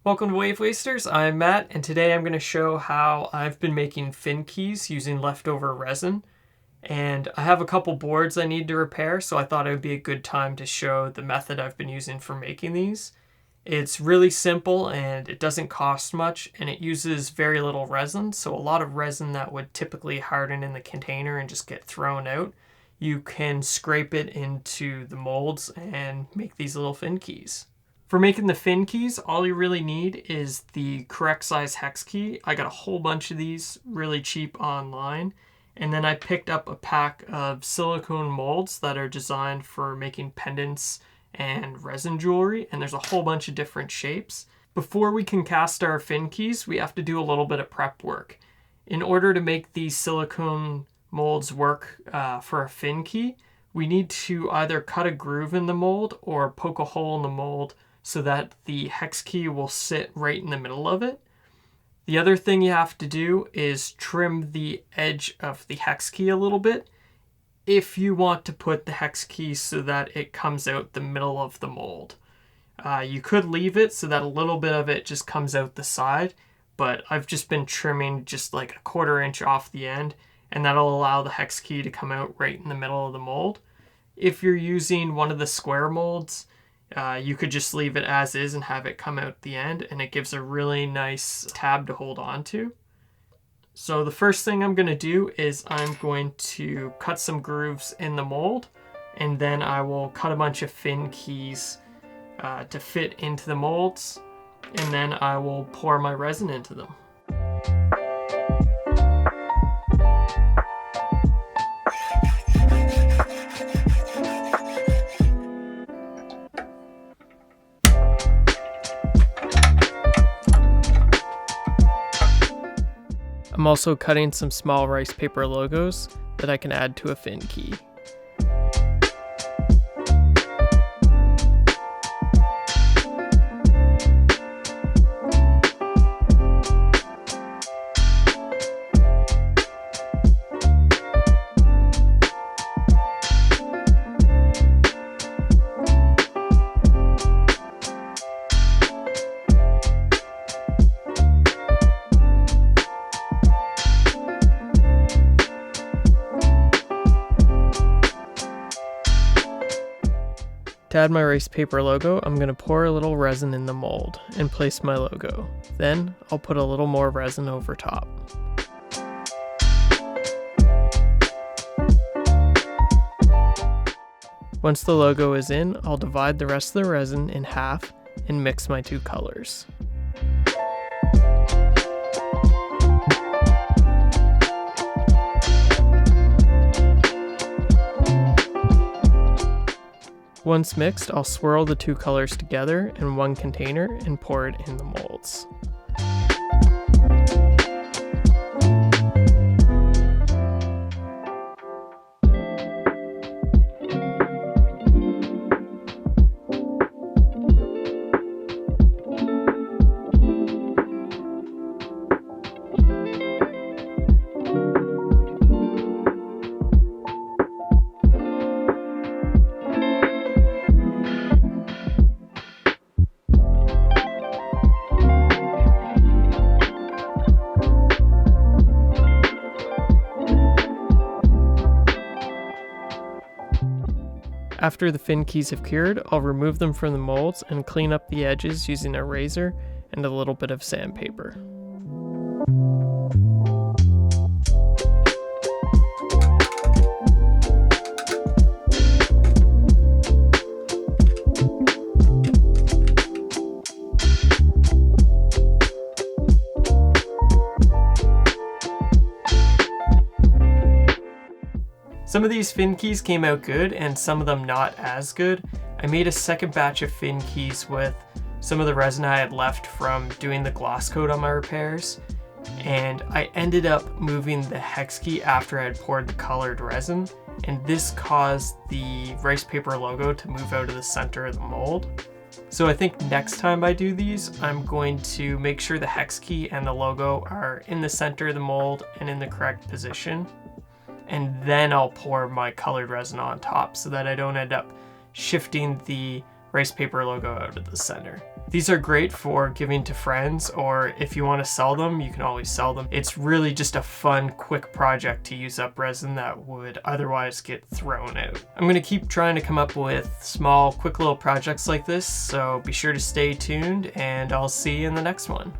Welcome to Wave Wasters, I'm Matt, and today I'm going to show how I've been making fin keys using leftover resin. And I have a couple boards I need to repair, so I thought it would be a good time to show the method I've been using for making these. It's really simple and it doesn't cost much, and it uses very little resin, so a lot of resin that would typically harden in the container and just get thrown out, you can scrape it into the molds and make these little fin keys. For making the fin keys, all you really need is the correct size hex key. I got a whole bunch of these really cheap online. And then I picked up a pack of silicone molds that are designed for making pendants and resin jewelry. And there's a whole bunch of different shapes. Before we can cast our fin keys, we have to do a little bit of prep work. In order to make these silicone molds work for a fin key, we need to either cut a groove in the mold or poke a hole in the mold so that the hex key will sit right in the middle of it. The other thing you have to do is trim the edge of the hex key a little bit if you want to put the hex key so that it comes out the middle of the mold. You could leave it so that a little bit of it just comes out the side, but I've just been trimming just like a 1/4 inch off the end, and that'll allow the hex key to come out right in the middle of the mold. If you're using one of the square molds, you could just leave it as is and have it come out the end, and it gives a really nice tab to hold on to. So the first thing I'm going to do is I'm going to cut some grooves in the mold, and then I will cut a bunch of fin keys to fit into the molds, and then I will pour my resin into them. I'm also cutting some small rice paper logos that I can add to a fin key. To add my rice paper logo, I'm going to pour a little resin in the mold and place my logo. Then I'll put a little more resin over top. Once the logo is in, I'll divide the rest of the resin in half and mix my two colors. Once mixed, I'll swirl the two colors together in one container and pour it in the molds. After the fin keys have cured, I'll remove them from the molds and clean up the edges using a razor and a little bit of sandpaper. Some of these fin keys came out good and some of them not as good. I made a second batch of fin keys with some of the resin I had left from doing the gloss coat on my repairs, and I ended up moving the hex key after I had poured the colored resin, and this caused the rice paper logo to move out of the center of the mold. So I think next time I do these, I'm going to make sure the hex key and the logo are in the center of the mold and in the correct position. And then I'll pour my colored resin on top so that I don't end up shifting the rice paper logo out of the center. These are great for giving to friends, or if you want to sell them, you can always sell them. It's really just a fun, quick project to use up resin that would otherwise get thrown out. I'm going to keep trying to come up with small, quick little projects like this, so be sure to stay tuned, and I'll see you in the next one.